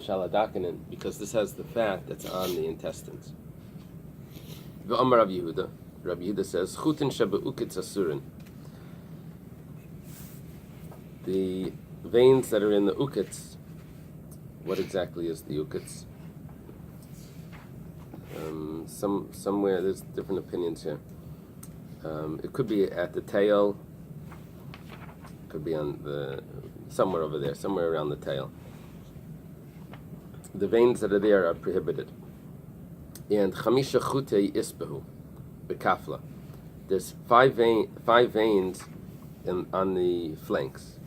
shaladakanin, because this has the fat that's on the intestines. V'amar Rabbi Yehuda. Rabbi Yehuda says, Chutin shebe'ukitz asurin. The veins that are in the ukitz, what exactly is the ukitz? Somewhere, there's different opinions here. It could be at the tail, could be on somewhere over there, somewhere around the tail. The veins that are there are prohibited. And chamisha chutei isbehu, bekafla. There's five veins on the flanks.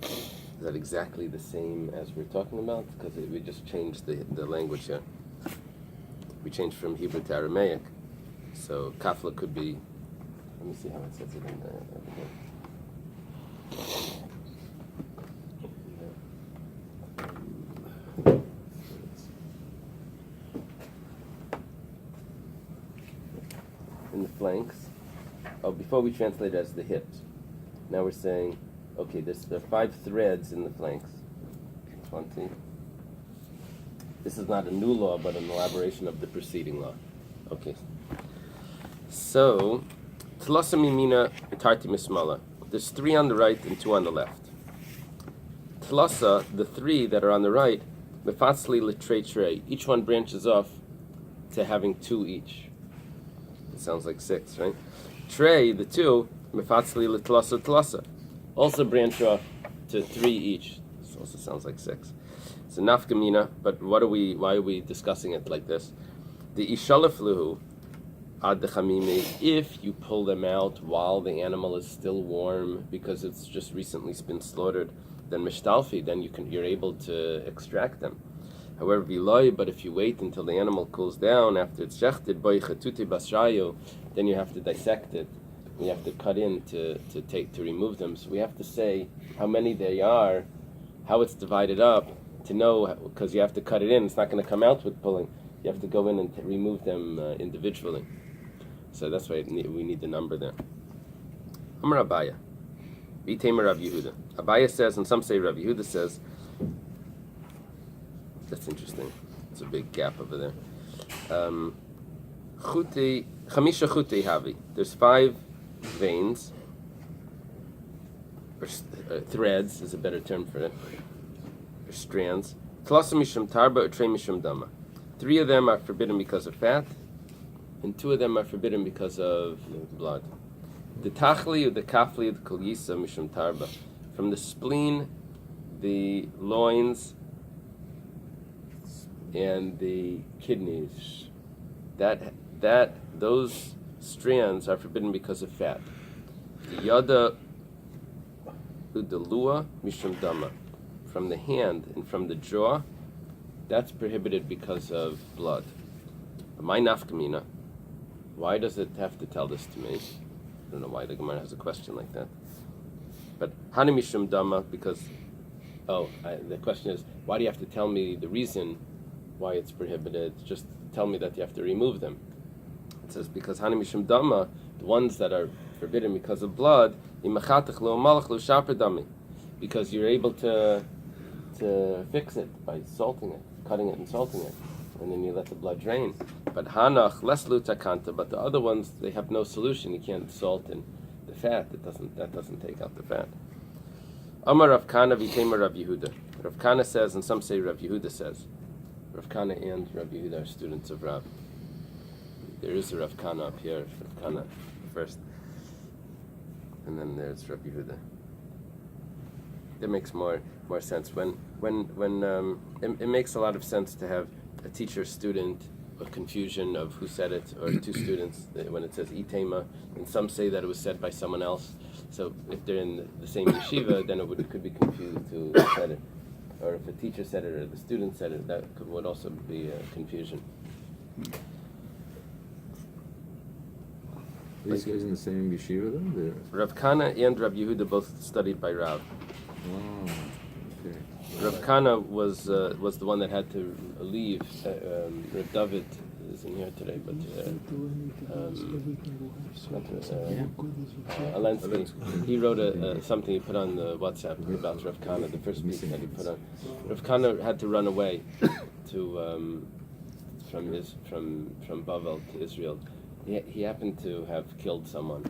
Is that exactly the same as we're talking about? Because we just changed the language here. We changed from Hebrew to Aramaic. So kafla could be, let me see how it says it in there. In the flanks. Oh, before we translate it as the hips. Now we're saying, okay, there are 5 threads in the flanks. 20. This is not a new law, but an elaboration of the preceding law. Okay. So, Tlasa Mimina Tarti Mismala. There's 3 on the right and 2 on the left. Tlasa, the 3 that are on the right, Mefatzli Litre Tre. Each one branches off to having 2 each. It sounds like 6, right? Tre, the 2, Mefatzli Litlasa Tlasa. Also branch off to 3 each. This also sounds like 6. It's a nafkamina, but why are we discussing it like this? The ishalafluhu ad dechamimi, if you pull them out while the animal is still warm because it's just recently been slaughtered, then mishtalfi, then you're able to extract them. However, viloi, but if you wait until the animal cools down after it's shechted, boy chatute basrayu, then you have to dissect it. We have to cut in to remove them. So we have to say how many they are, how it's divided up, to know, because you have to cut it in. It's not going to come out with pulling. You have to go in and remove them individually. So that's why we need the number there. Amar Abaya, V'itema Rav Yehuda. Abaya says, and some say Rav Yehuda says. That's interesting. It's a big gap over there. Chamisha chutei havi. There's 5 veins, or threads is a better term for it, or strands. Tlasa mishum tarba or trei mishum dama. 3 of them are forbidden because of fat, and 2 of them are forbidden because of blood. The tachli or the kafli of the kolyisa mishum tarba. From the spleen, the loins, and the kidneys. Those strands are forbidden because of fat. The yada udalua mishum dama. From the hand and from the jaw, that's prohibited because of blood. My nafkamina. Why does it have to tell this to me? I don't know why the Gemara has a question like that. But hani mishum dama, because the question is, why do you have to tell me the reason why it's prohibited? Just tell me that you have to remove them. It says because hani mishum dama, the ones that are forbidden because of blood, because you're able to fix it by salting it, cutting it and salting it, and then you let the blood drain. But hanach less lutakanta, but the other ones, they have no solution. You can't salt in the fat. That doesn't take out the fat. Amar Rav Kana v'itema Rav Yehuda. Rav Kana says, and some say Rav Yehuda says. Rav Kana and Rav Yehuda are students of Rav. There is a Rav Kana up here. Rav Kana first, and then there's Rav Yehuda. That makes more sense. When it makes a lot of sense to have a teacher-student, a confusion of who said it, or 2 students when it says itema, and some say that it was said by someone else. So if they're in the same yeshiva, then it could be confused who said it. Or if a teacher said it or the student said it, that would also be confusion. These guys in the same yeshiva then? Rav Kana and Rav Yehuda both studied by Rav. Oh, okay. Rav Kana was the one that had to leave. Rav David isn't here today, but Alensky, he wrote something he put on the WhatsApp about Rav Kana, the first piece that he put on. Rav Kana had to run away to from Bavel to Israel. He happened to have killed someone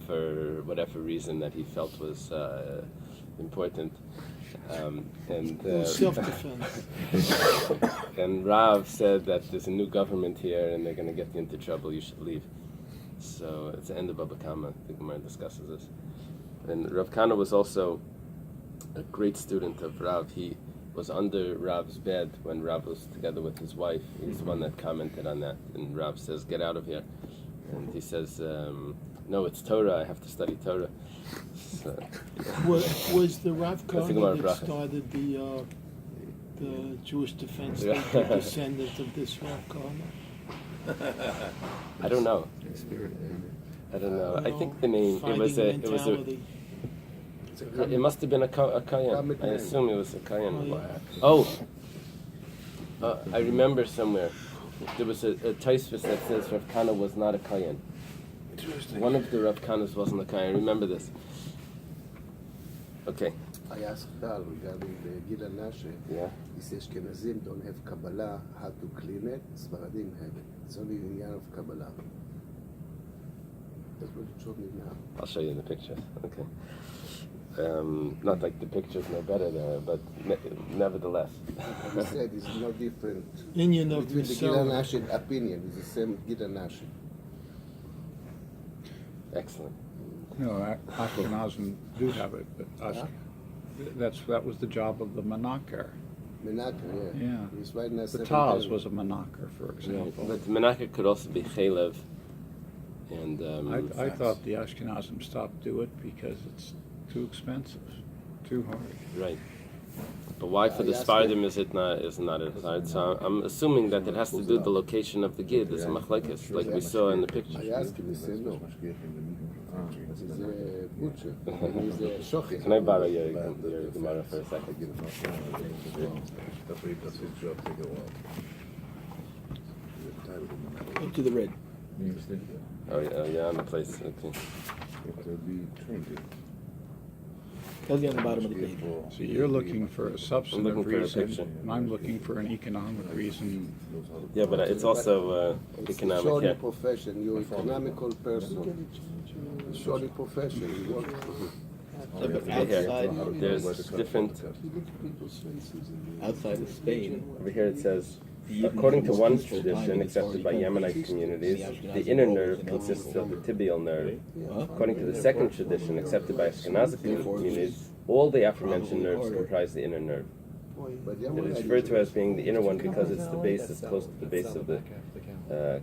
for whatever reason that he felt was important. Self-defense. And Rav said that there's a new government here and they're going to get you into trouble, you should leave. So it's the end of Baba Kama. The Gemara discusses this. And Rav Kana was also a great student of Rav. He was under Rav's bed when Rav was together with his wife. He's the one that commented on that. And Rav says, "Get out of here." And he says, "No, it's Torah. I have to study Torah." So, Was the Rav Kohen that bracha. started the Jewish Defense League the descendant of this Rav Kohen? I don't know. I don't know. I think the name it was a. It must have been a Kayan. I assume it was a Kayan. I remember somewhere there was a Taisvis that says Rav Kana was not a Kayan. One of the Rav Kanas wasn't a Kayan. I remember this. Okay. I asked Tal regarding the Gila Nashe. Yeah. He says Ashkenazim don't have Kabbalah, how to clean it. Sfaradim have it. It's only in the of Kabbalah. That's what you showed me now. I'll show you the pictures. Okay. Not like the pictures no better there, but nevertheless. He said it's no different Indian of between the Gila Missouri. Nashe and opinion. It's the same Gila Nashe. Excellent. No, Ashkenazim do have it, but that was the job of the Menachem. Menachem, yeah. Yeah. He's right now. The Taz was a Menachem, for example. But Menachem could also be Chalev. And I thought the Ashkenazim stopped do it because it's too expensive, too hard. right. But why for the Sfardim is not as hard? So I'm assuming that it has to do with the location of the Gid. It's a machlekes, like we saw in the picture. I asked him, he said no. He's a butcher. He's a shochet. Can I borrow your Gemara for a second? Up to the red. Oh yeah, on the place. Okay. That'll be on the bottom of the page. So you're looking for a looking substantive for a reason, picture. and I'm looking for an economic reason. Yeah, but it's also It's economic. surely Yeah. profession. You're an economical person. Surely profession. You work. Here, there's different. Outside of Spain, Over here it says, according to one tradition accepted by Yemenite communities, the inner nerve consists of the tibial nerve. According to the second tradition accepted by Ashkenazi communities, all the aforementioned nerves comprise the inner nerve. But It is referred to as being the inner one because it's the base, it's close to the base of the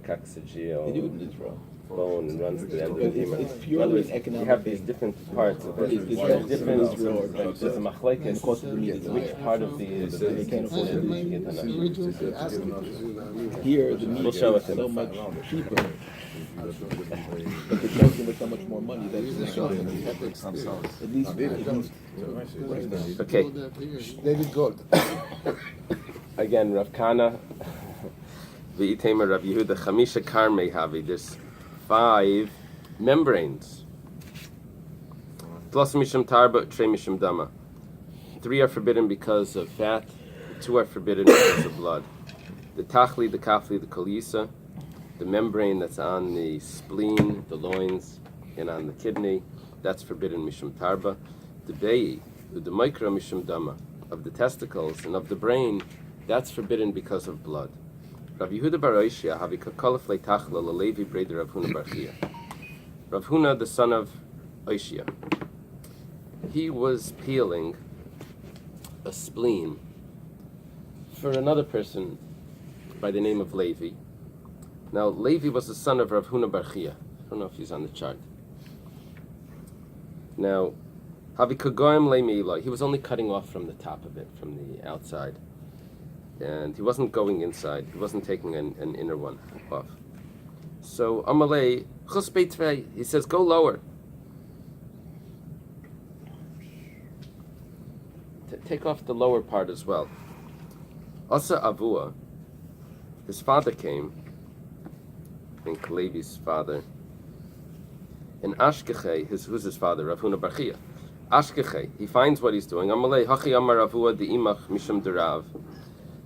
coccygeal they do it in Israel. bone and runs to the end of the It's femur. purely In other words, an economic you have these thing. different parts of it. It's There's different. Israel or There's a and machlekes. the cost of the meat is Which higher. part of the They can't afford considered it. the Gid Hanash? Here, the meat We'll show is it to so them. much cheaper, but they charge them with so much more money. That's He's a shochet. He had experience. at least Okay. David Gold. Again, Rav Kana, V'itema Rav Yehuda, Chamisha Karmei Havi. There's 5 membranes. Tlos Mishum Tarba, Trei Mishum Dama. 3 are forbidden because of fat, 2 are forbidden because of blood. The Tachli, the Kafli, the Kolisa, the membrane that's on the spleen, the loins, and on the kidney, that's forbidden Mishum Tarba. The Bei, the Micro Mishum Dama, of the testicles and of the brain, that's forbidden because of blood. Rav Yehuda bar Oishia havi kakolef leitachla lelevi breder Rav Huna bar Chia. Rav Huna, the son of Oishia, he was peeling a spleen for another person by the name of Levi. Now, Levi was the son of Rav Huna bar Chia. I don't know if he's on the chart. Now, havi kagoyim le'meila. He was only cutting off from the top of it, from the outside. And he wasn't going inside. He wasn't taking an inner one off. So Amalei chus beitvei. He says, go lower. Take off the lower part as well. Asa avua. his father came, I think Levi's father, and Ashkeche, who's his father? Rav Huna bar Chia. Ashkeche, he finds what he's doing. Amalei hachi amar Ravua di imach misham derav.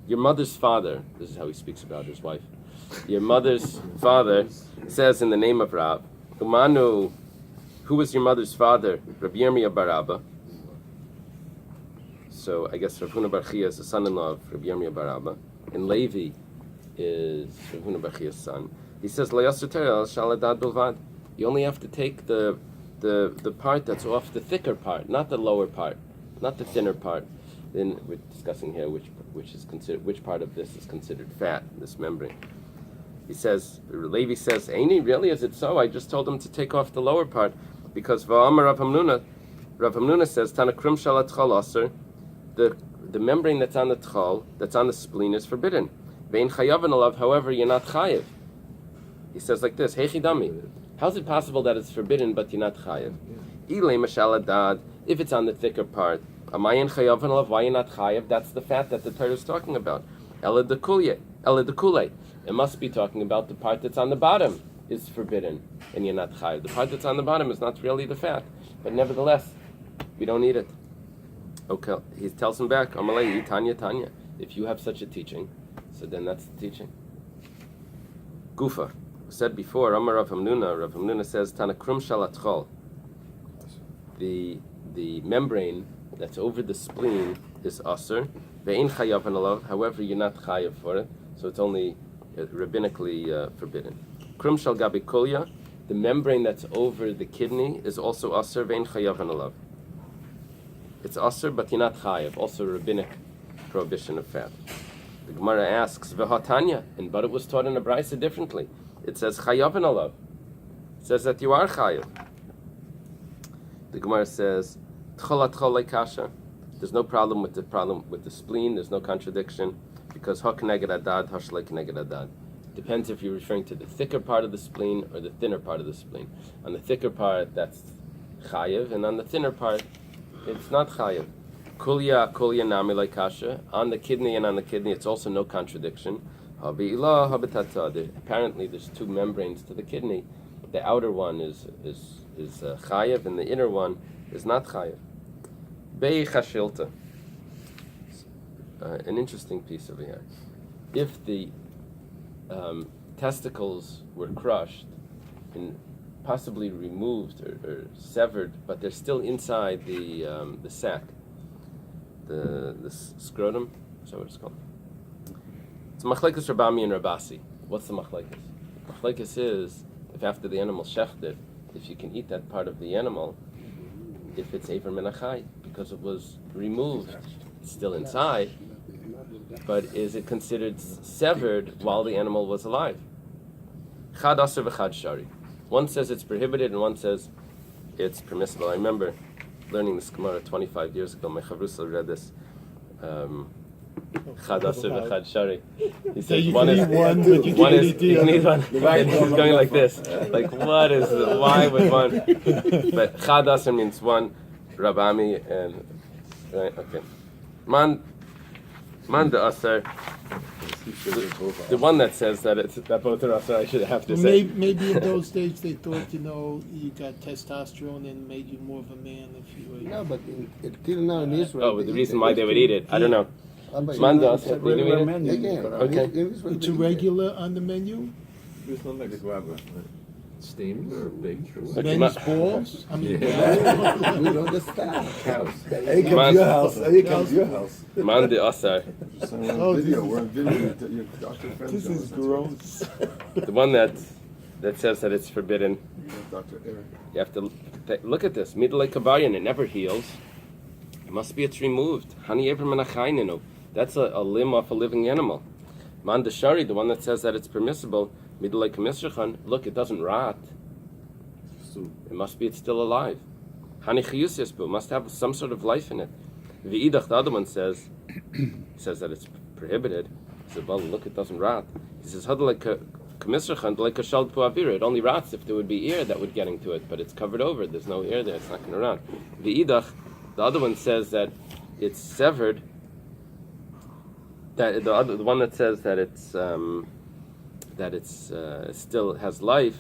Your mother's father, this is how he speaks about his wife. Your mother's father says in the name of Rav, Umanu, who was your mother's father? Rabbi Yirmiyah bar Abba. So I guess Rav Huna bar Chia is the son-in-law of Rabbi Yirmiyah bar Abba, and Levi is Rav Huna bar Chia's son. He says, "Lo yasur Torah al shaladad bilvad." You only have to take the part that's off the thicker part, not the lower part, not the thinner part. Then we're discussing here which part of this is considered fat, this membrane. He says, Levi says, "Aini, really? Is it so? I just told him to take off the lower part because va'amar Rav Hamnuna says Tana krum shalat tchal aser, the membrane that's on the tchal, that's on the spleen, is forbidden. Vein chayav alav, however, you're not chayav." He says like this, "Hey chidami, how's it possible that it's forbidden but you're not chayav? Eily mashaladad, if it's on the thicker part, amayin chayav alav, why you're not chayav? That's the fat that the Torah is talking about. Ela dekule. It must be talking about the part that's on the bottom is forbidden, and you're not chayav. The part that's on the bottom is not really the fat, but nevertheless, we don't eat it." Okay, he tells him back, Amalei Tanya. If you have such a teaching, so then that's the teaching. Gufa said before, Amar Rav Hamnuna says Tana krum shalatchol. The membrane that's over the spleen is aser. Ve'in chayav alav. However, you're not chayav for it, so it's only rabbinically forbidden. Krum shal gabi kolya. The membrane that's over the kidney is also aser. Ve'in chayav alav. It's aser, but you're not chayav. Also rabbinic prohibition of fat. The Gemara asks, "V'hatanya," but it was taught in a brisa differently. It says chayav alav. It says that you are chayav. The Gemara says, "Tchol atchol kasha." There's no problem with the spleen. There's no contradiction because ha keneged adad, ha shlei keneged adad. Depends if you're referring to the thicker part of the spleen or the thinner part of the spleen. On the thicker part, that's chayav, and on the thinner part, it's not chayav. Kulya nami like kasha. On the kidney and on the kidney, it's also no contradiction. Habi'ilah habitata. Apparently, there's two membranes to the kidney. The outer one is chayav, and the inner one is not chayav. Bei chashilta. An interesting piece over here. If the testicles were crushed and possibly removed or severed, but they're still inside the sac, the scrotum. Is that what it's called? It's machlekes Rabbi and Rabasi. What's the machlekes? Machlekes is if after the animal shechted, if you can eat that part of the animal, if it's aver menachai, because it was removed, it's still inside. But is it considered severed while the animal was alive? Chad aser v'chad shari. One says it's prohibited and one says it's permissible. I remember learning this Gemara 25 years ago. My chavrusa read this. Chad aser v'chad shari. He says one is you need one. And he's going like this. Like why would one? But chad aser means one. Rabami and right. Okay. Man the aser. The one that says that both are aser, I should have to say. Maybe in those days they thought, you got testosterone and made you more of a man if you were. No, but until now in Israel. Oh, the reason why they would eat it, I don't know. Man the aser, they do eat it? Okay. It's regular on the menu? It's not like a guava. Steamed or baked or what? Men's balls? I mean, We don't understand. Cows. Hey, come to your house. Hey, come to your house. Man the aser. We're on video. Your doctor friend. this is gross. The one that says that it's forbidden. Dr. Eric. You have to look at this. Midlei kabayan, it never heals. It must be it's removed. Hani ever menachayninu. That's a limb off a living animal. Man the shari, the one that says that it's permissible. Midlei kamisrachan. Look, it doesn't rot. It must be it's still alive. Hani chiyus yisbu, must have some sort of life in it. V'idach, the other one says that it's prohibited. He said, well, look, it doesn't rot. He says, like kamisrachan, like a shald puavira. It only rots if there would be air that would get into it, but it's covered over. There's no air there. It's not going to rot. V'idach, the other one says that it's severed. That the one that says that it's still has life.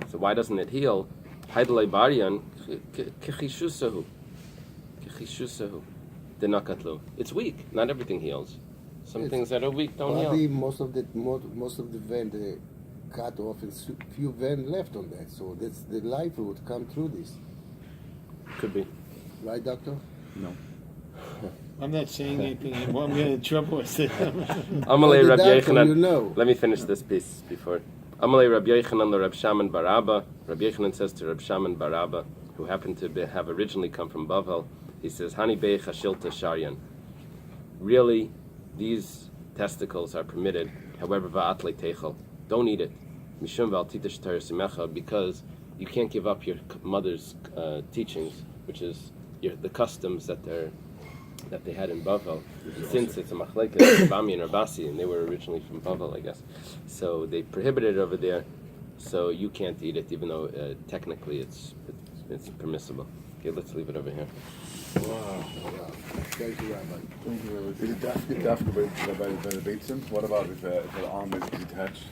So why doesn't it heal? Haidlei barian kechishusahu. Denakatlu. It's weak. Not everything heals. Some Yes. things that are weak don't Probably heal. most of the vein they cut off and few vein left on that. So that's the life would come through this, Could be. right, doctor? No. I'm not saying anything anymore. I'm getting in trouble with it. Amalei The Rabbi doctor, Yochanan. you know. Let me finish this piece before. Amalei Rabbi Yochanan Rabbi Shaman Barabba. Rabbi Yochanan says to Rabbi Shaman Barabba, who happened to have originally come from Bavel, he says, Hani Beich Hashilta Sharyan. Really, these testicles are permitted, however, Va'atle Techel. Don't eat it. Mishum Val Titish Simecha, because you can't give up your mother's teachings, which is the customs that they had in Bavel. Since it's a machlekes, Bami and Rabasi, and they were originally from Bavel, I guess. So they prohibited it over there, so you can't eat it, even though technically it's permissible. Okay, let's leave it over here. Wow. Wow. Thank you, Rabbi. Is it dafka by the Baisim? What about if the arm is detached?